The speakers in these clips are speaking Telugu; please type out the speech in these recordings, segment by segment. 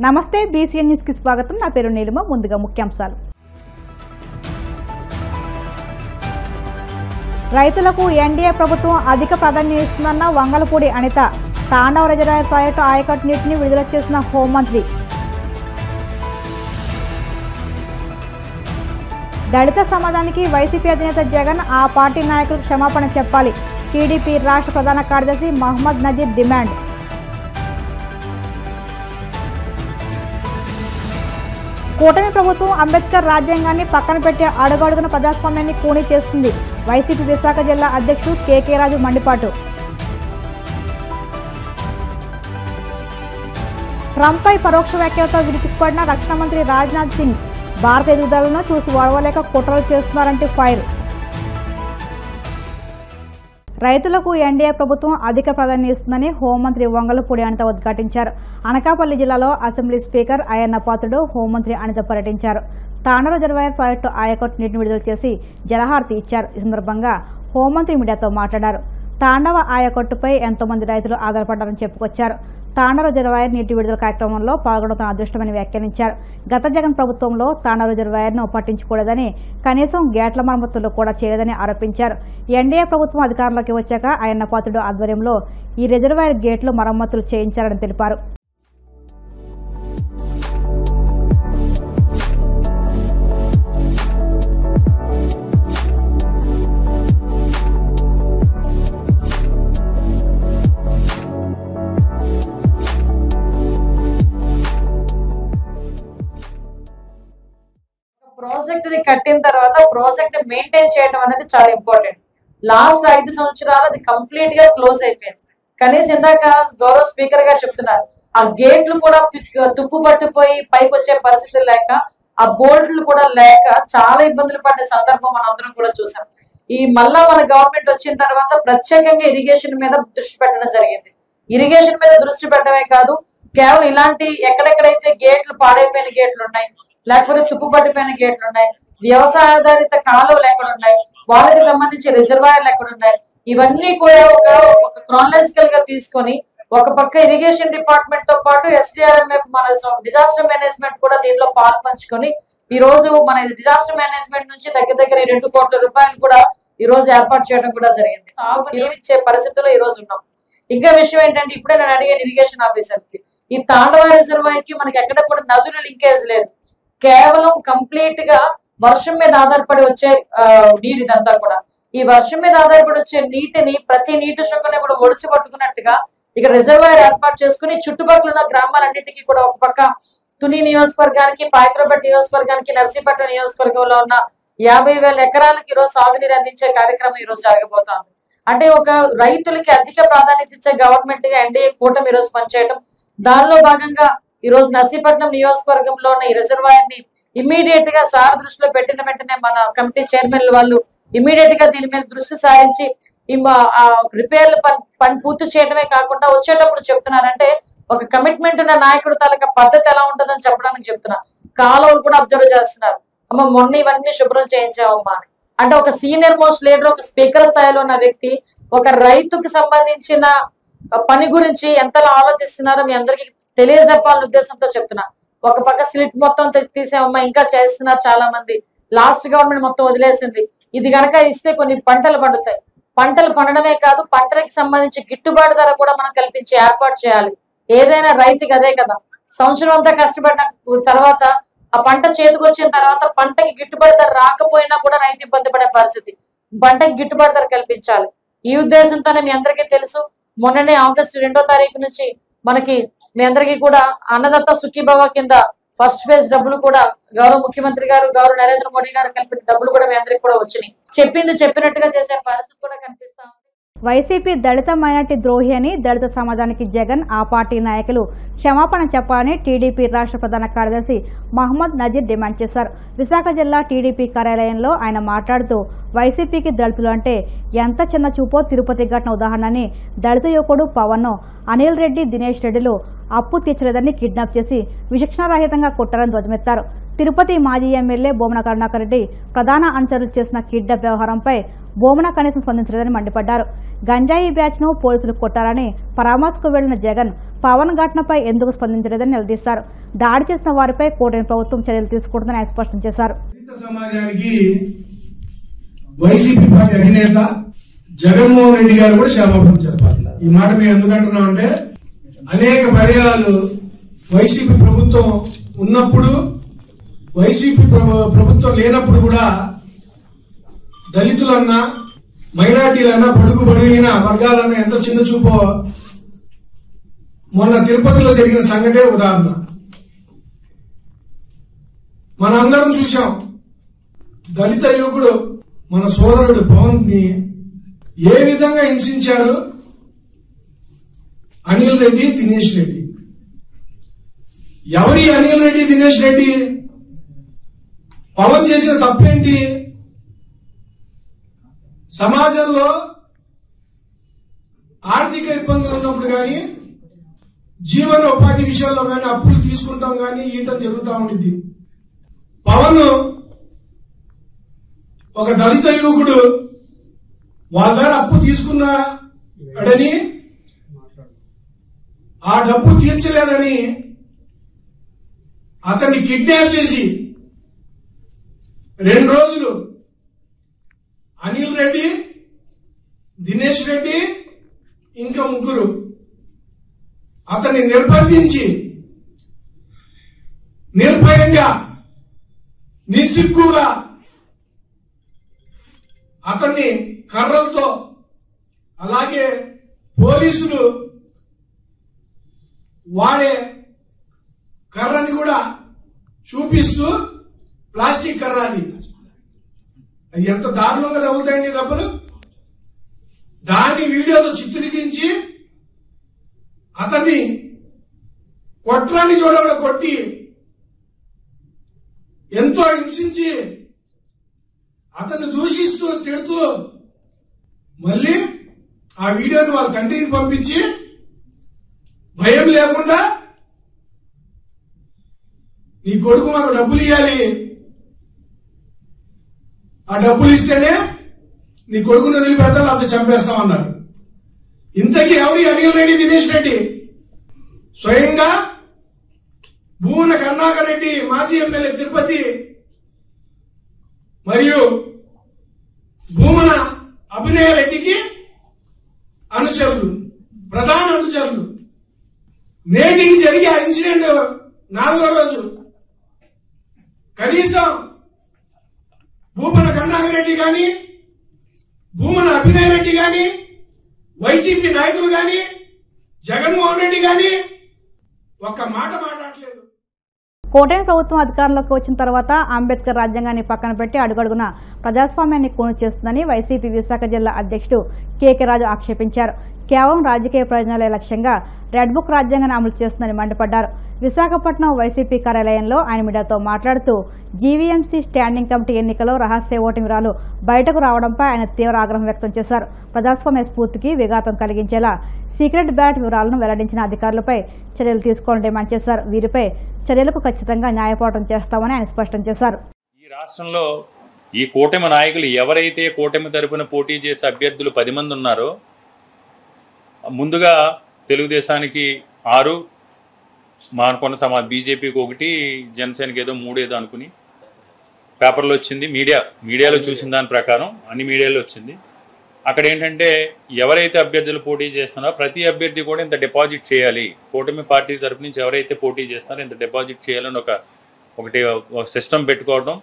నమస్తే బీసీఎన్ న్యూస్ కి స్వాగతం. నా పేరు నీలిమ. ముందుగా ముఖ్యాంశాలు. రైతులకు ఎన్డీఏ ప్రభుత్వం అధిక ప్రాధాన్యం ఇస్తుందన్న వంగలపూడి అనిత. తాండవ రిజర్వాయర్ ప్రాజెక్టు ఆయకట్టు నీటిని విడుదల చేసిన హోంమంత్రి. దళిత సమాజానికి వైసీపీ అధినేత జగన్ ఆ పార్టీ నాయకులకు క్షమాపణ చెప్పాలి. టీడీపీ రాష్ట్ర ప్రధాన కార్యదర్శి మహమ్మద్ నజీర్ డిమాండ్. కూటమి ప్రభుత్వం అంబేద్కర్ రాజ్యాంగాన్ని పక్కన పెట్టి అడుగడుగున ప్రజాస్వామ్యాన్ని కూనీ చేస్తుంది. వైసీపీ విశాఖ జిల్లా అధ్యక్షుడు కేకే రాజు మండిపాటు. ట్రంప్పై పరోక్ష వ్యాఖ్యలతో విరుచుకుపడిన రక్షణ మంత్రి రాజ్నాథ్ సింగ్. భారత ఎదుగుదలను చూసి ఓడవలేక కుట్రలు చేస్తున్నారంటే ఫైర్. రైతులకు ఎన్డీఏ ప్రభుత్వం అధిక ప్రాధాన్యం ఇస్తుందని హోంమంత్రి వంగలపూడి అనిత ఉద్ఘాటించారు. అనకాపల్లి జిల్లాలో అసెంబ్లీ స్పీకర్ అయ్యన్న పాత్రుడు హోంమంత్రి అనిత పర్యటించారు. తాండవ రిజర్వాయర్ ప్రాజెక్టు ఆయకట్టు నీటిని విడుదల చేసి జలహారతి ఇచ్చారు. ఈ సందర్భంగా హోంమంత్రి మీడియాతో మాట్లాడారు. తాండవ ఆయకట్టుపై ఎంతో మంది రైతులు ఆధారపడ్డారని చెప్పుకొచ్చారు. తాండవ రిజర్వాయర్ నీటి విడుదల కార్యక్రమంలో పాల్గొనడం తన అదృష్టమని వ్యాఖ్యానించారు. గత జగన్ ప్రభుత్వంలో తాండవ రిజర్వాయర్ను పట్టించుకోలేదని, కనీసం గేట్ల మరమ్మతులు కూడా చేయలేదని ఆరోపించారు. ఎన్డీఏ ప్రభుత్వం అధికారంలోకి వచ్చాక అయ్యన్న పాత్రుడు ఆధ్వర్యంలో ఈ రిజర్వాయర్ గేట్లు మరమ్మతులు చేయించారని తెలిపారు. ప్రాజెక్ట్ ని కట్టిన తర్వాత ప్రాజెక్ట్ ని మెయింటైన్ చేయడం అనేది చాలా ఇంపార్టెంట్. లాస్ట్ 5 సంవత్సరాలు అది కంప్లీట్ గా క్లోజ్ అయిపోయింది. కనీసం ఇందాక గౌరవ స్పీకర్ గారు చెప్తున్నారు, ఆ గేట్లు కూడా తుప్పు పట్టిపోయి పైకి వచ్చే పరిస్థితులు లేక, ఆ బోల్ట్లు కూడా లేక చాలా ఇబ్బందులు పడే సందర్భం మనం అందరం కూడా చూసాం. ఈ మళ్ళా మన గవర్నమెంట్ వచ్చిన తర్వాత ప్రత్యేకంగా ఇరిగేషన్ మీద దృష్టి పెట్టడం జరిగింది. ఇరిగేషన్ మీద దృష్టి పెట్టడమే కాదు, కేవలం ఇలాంటి ఎక్కడెక్కడైతే గేట్లు పాడైపోయిన గేట్లు ఉన్నాయి, లేకపోతే తుప్పు పట్టిపోయిన గేట్లు ఉన్నాయి, వ్యవసాయ ఆధారిత కాలువలు ఎక్కడ ఉన్నాయి, వాళ్ళకి సంబంధించి రిజర్వాయర్లు ఎక్కడ ఉన్నాయి, ఇవన్నీ కూడా ఒక క్రానలాజికల్ గా తీసుకొని ఒక పక్క ఇరిగేషన్ డిపార్ట్మెంట్ తో పాటు ఎస్డిఆర్ఎంఎఫ్ మన డిజాస్టర్ మేనేజ్మెంట్ కూడా దీంట్లో పాలు పంచుకొని ఈ రోజు మన డిజాస్టర్ మేనేజ్మెంట్ నుంచి దగ్గర 2 కోట్ల రూపాయలు కూడా ఈ రోజు ఏర్పాటు చేయడం కూడా జరిగింది. సాగు నీరిచ్చే పరిస్థితుల్లో ఈ రోజు ఉన్నాం. ఇంకా విషయం ఏంటంటే, ఇప్పుడే నేను అడిగాను ఇరిగేషన్ ఆఫీసర్ కి, ఈ తాండవ రిజర్వాయర్ కి మనకి ఎక్కడ కూడా నదులు లింకేజ్ లేదు. కేవలం కంప్లీట్ గా వర్షం మీద ఆధారపడి వచ్చే నీరు ఇదంతా కూడా. ఈ వర్షం మీద ఆధారపడి వచ్చే నీటిని ప్రతి నీటి చుక్కని కూడా ఒడిసి పట్టుకున్నట్టుగా ఇక్కడ రిజర్వాయర్ ఏర్పాటు చేసుకుని చుట్టుపక్కల ఉన్న గ్రామాలన్నిటికీ కూడా ఒక పక్క తుని నియోజకవర్గానికి, పాయకరావుపేట నియోజకవర్గానికి, నర్సీపట్నం నియోజకవర్గంలో ఉన్న 50,000 ఎకరాలకు ఈరోజు సాగునీరు అందించే కార్యక్రమం ఈ రోజు జరగబోతోంది. అంటే ఒక రైతులకి అధిక ప్రాధాన్యత ఇచ్చే గవర్నమెంట్ గా ఎన్డీఏ కూటమి ఈ రోజు పనిచేయడం. దానిలో భాగంగా ఈ రోజు నర్సీపట్నం నియోజకవర్గంలో ఉన్న ఈ రిజర్వాయర్ ని ఇమీడియట్ గా సార్ దృష్టిలో పెట్టిన వెంటనే మన కమిటీ చైర్మన్ వాళ్ళు ఇమీడియట్ గా దీని మీద దృష్టి సారించి రిపేర్లు పని పూర్తి చేయడమే కాకుండా వచ్చేటప్పుడు చెప్తున్నారంటే, ఒక కమిట్మెంట్ ఉన్న నాయకుడు తాలూకా పద్ధతి ఎలా ఉంటుందని చెప్పడానికి చెప్తున్నా. కాలువలు కూడా అబ్జర్వ్ చేస్తున్నారు. అమ్మ మొన్న ఇవన్నీ శుభ్రం చేయించావమ్మా అని. అంటే ఒక సీనియర్ మోస్ట్ లీడర్, ఒక స్పీకర్ స్థాయిలో ఉన్న వ్యక్తి ఒక రైతుకి సంబంధించిన పని గురించి ఎంతలా ఆలోచిస్తున్నారో మీ అందరికీ తెలియజెప్పాలనే ఉద్దేశంతో చెప్తున్నా. ఒక పక్క స్లిట్ మొత్తం తీసామమ్మా, ఇంకా చేస్తున్నారు చాలా మంది. లాస్ట్ గవర్నమెంట్ మొత్తం వదిలేసింది. ఇది కనుక ఇస్తే కొన్ని పంటలు పండుతాయి. పంటలు పండడమే కాదు, పంటలకు సంబంధించి గిట్టుబాటు ధర కూడా మనం కల్పించి ఏర్పాటు చేయాలి. ఏదైనా రైతుకి అదే కదా, సంవత్సరం అంతా కష్టపడిన తర్వాత ఆ పంట చేతికి వచ్చిన తర్వాత పంటకి గిట్టుబాటు ధర రాకపోయినా కూడా రైతు ఇబ్బంది పడే పరిస్థితి. పంటకి గిట్టుబాటు ధర కల్పించాలి. ఈ ఉద్దేశంతోనే మీ అందరికీ తెలుసు, మొన్ననే ఆగస్టు 2వ తారీఖు నుంచి మనకి మీ అందరికీ కూడా అన్నదాత సుఖీభవ కింద ఫస్ట్ ఫేజ్ డబ్బులు కూడా గౌరవ ముఖ్యమంత్రి గారు, గౌరవ నరేంద్ర మోడీ గారు కలిపిన డబ్బులు కూడా మీ అందరికి కూడా వచ్చినాయి. చెప్పింది చెప్పినట్టుగా చేసే పరిస్థితి కూడా కనిపిస్తా ఉంది. వైసీపీ దళిత మైనార్టీ ద్రోహి అని దళిత సమాజానికి జగన్ ఆ పార్టీ నాయకులు క్షమాపణ చెప్పాలని టీడీపీ రాష్ట్ర ప్రధాన కార్యదర్శి మహమ్మద్ నజీర్ డిమాండ్ చేశారు. విశాఖ జిల్లా టీడీపీ కార్యాలయంలో ఆయన మాట్లాడుతూ, వైసీపీకి దళితులు అంటే ఎంత చిన్న చూపో తిరుపతి ఘటన ఉదాహరణని, దళిత యువకుడు పవన్, అనిల్ రెడ్డి, దినేష్ రెడ్డిలు అప్పు తీర్చలేదని కిడ్నాప్ చేసి విచక్షణారహితంగా కొట్టారని ధ్వజమెత్తారు. తిరుపతి మాజీ ఎమ్మెల్యే బోమన కరుణాకర్ రెడ్డి ప్రధాన అనుచరులు చేసిన కిడ్నాప్ వ్యవహారంపై బోమన కనీసం స్పందించలేదని మండిపడ్డారు. గంజాయి బ్యాచ్ను పోలీసులు కొట్టారని పరామర్శకు వెళ్లిన జగన్ పవన్ ఘటనపై ఎందుకు స్పందించలేదని నిలదీశారు. దాడి చేసిన వారిపై కూటమి ప్రభుత్వం చర్యలు తీసుకుంటుందని ఆయన స్పష్టం చేశారు. సమాజానికి వైసీపీ పార్టీ అధినేత జగన్మోహన్ రెడ్డి గారు కూడా క్షమాపణ చెప్పాలి. ఈ మాట మేము ఎందుకంటున్నామంటే అనేక పర్యాలు వైసీపీ ప్రభుత్వం ఉన్నప్పుడు, వైసీపీ ప్రభుత్వం లేనప్పుడు కూడా దళితులన్నా, మైనార్టీలన్నా, బడుగుబడిన వర్గాలన్నా ఎంత చిన్న చూపో మొన్న తిరుపతిలో జరిగిన సంఘటే ఉదాహరణ. మనందరం చూశాం. దళిత యువకుడు మన సోదరుడు పవన్ ని ఏ విధంగా హింసించారు అనిల్ రెడ్డి, దినేష్ రెడ్డి. ఎవరి అనిల్ రెడ్డి, దినేష్ రెడ్డి? పవన్ చేసిన తప్పేంటి? సమాజంలో ఆర్థిక ఇబ్బందులు ఉన్నప్పుడు కానీ, జీవన ఉపాధి విషయాల్లో కానీ అప్పులు తీసుకుంటాం కానీ ఈయటం జరుగుతూ ఉండింది. పవన్ ఒక దళిత యువకుడు వాళ్ళ దగ్గర అప్పు తీసుకున్నాడని, ఆ డబ్బు తీర్చలేదని అతన్ని కిడ్నాప్ చేసి 2 రోజులు అనిల్ రెడ్డి, దినేష్ రెడ్డి ఇంకా 3 అతన్ని నిర్బంధించి నిర్భయంగా, నిస్సిగ్గుగా అతన్ని కర్రలతో, అలాగే పోలీసులు వాడే కర్రని కూడా చూపిస్తూ, ప్లాస్టిక్ కర్ర అది ఎంత దారుణంగా తగులుతాయండి డబ్బులు. దాన్ని వీడియోతో చిత్రీకరించి అతన్ని కొట్రాన్ని చూడకుండా కొట్టి ఎంతో హింసించి అతన్ని దూషిస్తూ తిడుతూ మళ్ళీ ఆ వీడియోని వాళ్ళ తండ్రికి పంపించి భయం లేకుండా నీ కొడుకు మాకు డబ్బులు ఇవ్వాలి, ఆ డబ్బులు ఇస్తేనే నీ కొడుకుని వదిలిపెడతాను, అంత చంపేస్తామన్నారు. ఇంతకీ ఎవరి అనిల్ రెడ్డి, దినేష్ రెడ్డి? స్వయంగా భూమన కరుణాకర్ రెడ్డి, మాజీ ఎమ్మెల్యే తిరుపతి, మరియు భూమన అభినయ రెడ్డికి అనుచరులు, ప్రధాన అనుచరులు. నేటికి జరిగే ఆ ఇన్సిడెంట్ 4వ రోజు కనీసం భూమన కరుణాకర్ రెడ్డి గాని, భూమన అభినయ రెడ్డి గాని, వైసీపీ నాయకులు గాని, జగన్మోహన్ రెడ్డి గాని ఒక్క మాట మాట్లాడలేదు. కూటమి ప్రభుత్వం అధికారంలోకి వచ్చిన తర్వాత అంబేద్కర్ రాజ్యాంగాన్ని పక్కన పెట్టి అడుగడుగున ప్రజాస్వామ్యాన్ని కూను చేస్తుందని వైసీపీ విశాఖ జిల్లా అధ్యక్షుడు కేకే రాజు ఆక్షేపించారు. కేవలం రాజకీయ ప్రయోజనాలే లక్ష్యంగా రెడ్ బుక్ రాజ్యాంగాన్ని అమలు చేస్తుందని మండిపడ్డారు. విశాఖపట్నం వైసీపీ కార్యాలయంలో ఆయన మీడియాతో మాట్లాడుతూ జీవీఎంసీ స్టాండింగ్ కమిటీ ఎన్నికలో రహస్య ఓటింగ్ వివరాలు బయటకు రావడంపై ఆయన తీవ్ర ఆగ్రహం వ్యక్తం చేశారు. ప్రజాస్వామ్య స్ఫూర్తికి విఘాతం కలిగించేలా సీక్రెట్ బ్యాలెట్ వివరాలను వెల్లడించిన అధికారులపై చర్యలు తీసుకోవాలని డిమాండ్ చేశారు. వీరిపై చర్యలకు ఖచ్చితంగా న్యాయపోరాటం చేస్తామని ఆయన స్పష్టం చేశారు. ఈ రాష్ట్రంలో ఈ కూటమి నాయకులు ఎవరైతే కూటమి తరపున పోటీ చేసే అభ్యర్థులు 10 మంది ఉన్నారో, ముందుగా తెలుగుదేశానికి 6, మానుకొన్న బీజేపీకి 1, జనసేనకి ఏదో 3 ఏదో అనుకుని పేపర్లో వచ్చింది. మీడియాలో చూసిన దాని ప్రకారం అన్ని మీడియాలో వచ్చింది. అక్కడ ఏంటంటే ఎవరైతే అభ్యర్థులు పోటీ చేస్తున్నారో ప్రతి అభ్యర్థి కూడా ఇంత డిపాజిట్ చేయాలి, కూటమి పార్టీ తరపు నుంచి ఎవరైతే పోటీ చేస్తున్నారో ఇంత డిపాజిట్ చేయాలని ఒకటి సిస్టమ్ పెట్టుకోవడం,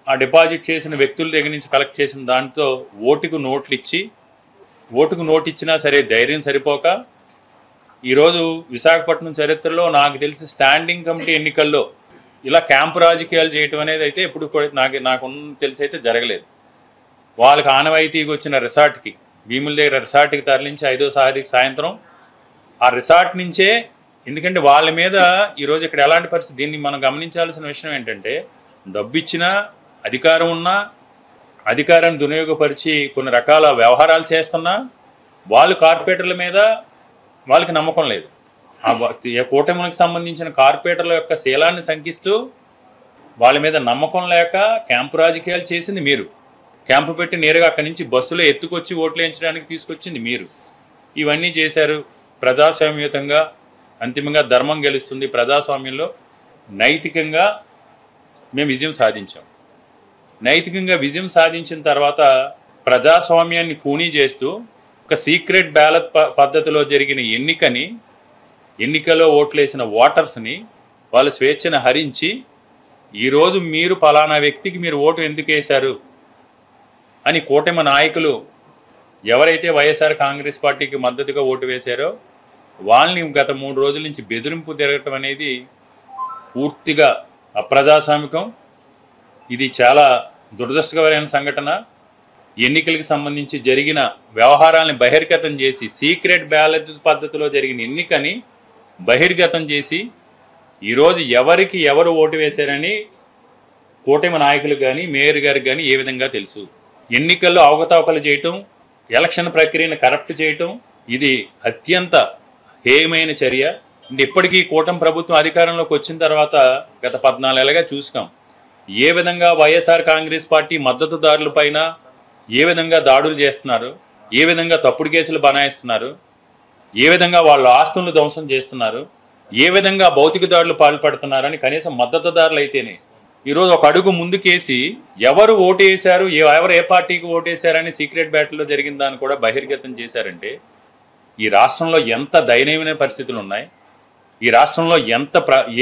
ఆ డిపాజిట్ చేసిన వ్యక్తుల దగ్గర నుంచి కలెక్ట్ చేసిన దాంతో ఓటుకు నోటు ఇచ్చినా సరే ధైర్యం సరిపోక ఈరోజు విశాఖపట్నం చరిత్రలో నాకు తెలిసి స్టాండింగ్ కమిటీ ఎన్నికల్లో ఇలా క్యాంపు రాజకీయాలు చేయటం అనేది అయితే ఎప్పుడు నాకు తెలిసి అయితే జరగలేదు. వాళ్ళకి ఆనవాయితీకి వచ్చిన రిసార్ట్కి, భీముల దగ్గర రిసార్ట్కి తరలించి 5వ సాయంత్రం ఆ రిసార్ట్ నుంచే, ఎందుకంటే వాళ్ళ మీద ఈరోజు ఇక్కడ ఎలాంటి పరిస్థితి, దీన్ని మనం గమనించాల్సిన విషయం ఏంటంటే డబ్బు ఇచ్చినా, అధికారం ఉన్నా, అధికారాన్ని దుర్వినియోగపరిచి కొన్ని రకాల వ్యవహారాలు చేస్తున్నా వాళ్ళు కార్పొరేటర్ల మీద వాళ్ళకి నమ్మకం లేదు. ఆ కూటమికి సంబంధించిన కార్పొరేటర్ల యొక్క శీలాన్ని శంకిస్తూ వాళ్ళ మీద నమ్మకం లేక క్యాంపు రాజకీయాలు చేసింది మీరు. క్యాంపు పెట్టి నేరుగా అక్కడి నుంచి బస్సులో ఎత్తుకొచ్చి ఓట్లు వేయించడానికి తీసుకొచ్చింది మీరు. ఇవన్నీ చేశారు. ప్రజాస్వామ్యయుతంగా అంతిమంగా ధర్మం గెలుస్తుంది. ప్రజాస్వామ్యంలో నైతికంగా మేము విజయం సాధించాం. నైతికంగా విజయం సాధించిన తర్వాత ప్రజాస్వామ్యాన్ని కూనీ చేస్తూ ఒక సీక్రెట్ బ్యాలెట్ పద్ధతిలో జరిగిన ఎన్నికలో ఓట్లేసిన ఓటర్స్ని వాళ్ళ స్వేచ్ఛను హరించి ఈరోజు మీరు పలానా వ్యక్తికి మీరు ఓటు ఎందుకు వేశారు అని కూటమి నాయకులు ఎవరైతే వైఎస్ఆర్ కాంగ్రెస్ పార్టీకి మద్దతుగా ఓటు వేశారో వాళ్ళని గత 3 రోజుల నుంచి బెదిరింపు తిరగటం అనేది పూర్తిగా అప్రజాస్వామికం. ఇది చాలా దురదృష్టకరమైన సంఘటన. ఎన్నికలకు సంబంధించి జరిగిన వ్యవహారాలను బహిర్గతం చేసి సీక్రెట్ బ్యాలెట్ పద్ధతిలో జరిగిన ఎన్నికని బహిర్గతం చేసి ఈరోజు ఎవరికి ఎవరు ఓటు వేశారని కూటమి నాయకులు కానీ మేయర్ గారికి కానీ ఏ విధంగా తెలుసు. ఎన్నికల్లో అవకతవకలు చేయటం, ఎలక్షన్ ప్రక్రియను కరప్ట్ చేయటం ఇది అత్యంత హేయమైన చర్య. ఇప్పటికీ కూటమి ప్రభుత్వం అధికారంలోకి వచ్చిన తర్వాత గత 14 ఏళ్ళగా చూసాం ఏ విధంగా వైఎస్ఆర్ కాంగ్రెస్ పార్టీ మద్దతుదారుల పైన ఏ విధంగా దాడులు చేస్తున్నారు, ఏ విధంగా తప్పుడు కేసులు బనాయిస్తున్నారు, ఏ విధంగా వాళ్ళ ఆస్తులను ధ్వంసం చేస్తున్నారు, ఏ విధంగా భౌతిక దాడులు పాల్పడుతున్నారని కనీసం మద్దతుదారులు అయితేనే ఈరోజు ఒక అడుగు ముందుకేసి ఎవరు ఓటు వేశారు, ఎవరు ఏ పార్టీకి ఓటు వేశారని సీక్రెట్ బ్యాటిల్లో జరిగిన దాన్ని కూడా బహిర్గతం చేశారంటే ఈ రాష్ట్రంలో ఎంత దయనీయమైన పరిస్థితులు ఉన్నాయి, ఈ రాష్ట్రంలో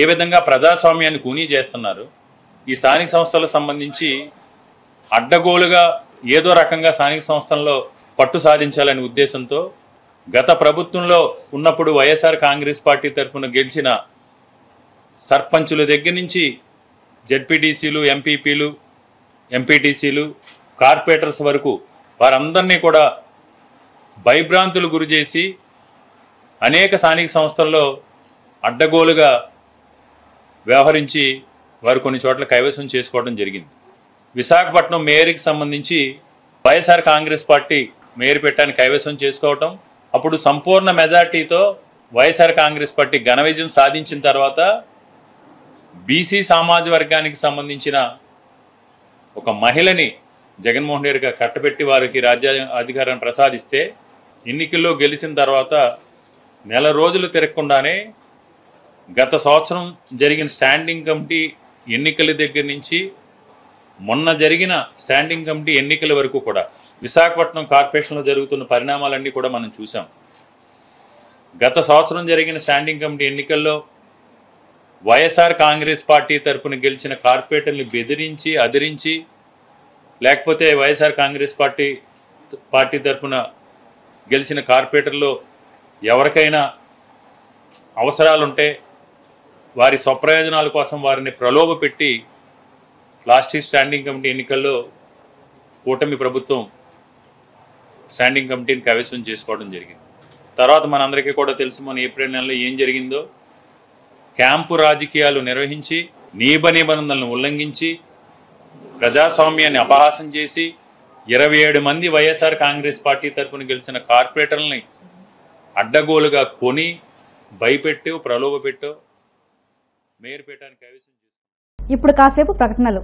ఏ విధంగా ప్రజాస్వామ్యాన్ని కూనీ చేస్తున్నారు. ఈ స్థానిక సంస్థలకు సంబంధించి అడ్డగోలుగా ఏదో రకంగా స్థానిక సంస్థల్లో పట్టు సాధించాలనే ఉద్దేశంతో గత ప్రభుత్వంలో ఉన్నప్పుడు వైఎస్ఆర్ కాంగ్రెస్ పార్టీ తరఫున గెలిచిన సర్పంచుల దగ్గర నుంచి జెడ్పీటీసీలు, ఎంపీపీలు, ఎంపీటీసీలు, కార్పొరేటర్స్ వరకు వారందరినీ కూడా భయభ్రాంతులు గురి చేసి అనేక స్థానిక సంస్థల్లో అడ్డగోలుగా వ్యవహరించి వారు కొన్ని చోట్ల కైవసం చేసుకోవడం జరిగింది. విశాఖపట్నం మేయర్కి సంబంధించి వైఎస్ఆర్ కాంగ్రెస్ పార్టీ మేయర్ పెట్టడానికి కైవసం చేసుకోవటం, అప్పుడు సంపూర్ణ మెజార్టీతో వైఎస్ఆర్ కాంగ్రెస్ పార్టీ ఘన విజయం సాధించిన తర్వాత బీసీ సామాజిక వర్గానికి సంబంధించిన ఒక మహిళని జగన్మోహన్ రెడ్డిగా కట్టబెట్టి వారికి రాజ్యాధికారాన్ని ప్రసాదిస్తే ఎన్నికల్లో గెలిచిన తర్వాత నెల రోజులు తిరగకుండానే గత సంవత్సరం జరిగిన స్టాండింగ్ కమిటీ ఎన్నికల దగ్గర నుంచి మొన్న జరిగిన స్టాండింగ్ కమిటీ ఎన్నికల వరకు కూడా విశాఖపట్నం కార్పొరేషన్లో జరుగుతున్న పరిణామాలన్నీ కూడా మనం చూసాం. గత సంవత్సరం జరిగిన స్టాండింగ్ కమిటీ ఎన్నికల్లో వైఎస్ఆర్ కాంగ్రెస్ పార్టీ తరఫున గెలిచిన కార్పొరేటర్ని బెదిరించి అదిరించి, లేకపోతే వైఎస్ఆర్ కాంగ్రెస్ పార్టీ తరఫున గెలిచిన కార్పొరేటర్లో ఎవరికైనా అవసరాలుంటే వారి స్వప్రయోజనాల కోసం వారిని ప్రలోభ పెట్టి లాస్ట్ ఇయర్ స్టాండింగ్ కమిటీ ఎన్నికల్లో కూటమి ప్రభుత్వం స్టాండింగ్ కమిటీని కైవసం చేసుకోవడం జరిగింది. తర్వాత మనందరికీ కూడా తెలుసు మన ఏప్రిల్ నెలలో ఏం జరిగిందో. క్యాంపు రాజకీయాలు నిర్వహించి నిబంధనలను ఉల్లంఘించి ప్రజాస్వామ్యాన్ని అపహాసం చేసి 27 మంది వైఎస్ఆర్ కాంగ్రెస్ పార్టీ తరఫున గెలిచిన కార్పొరేటర్లని అడ్డగోలుగా కొని భయపెట్టో ప్రలోభ పెట్టో మేయర్ పెట్టడానికి కైవసం చేశారు. ఇప్పుడు కాసేపు ప్రకటనలు.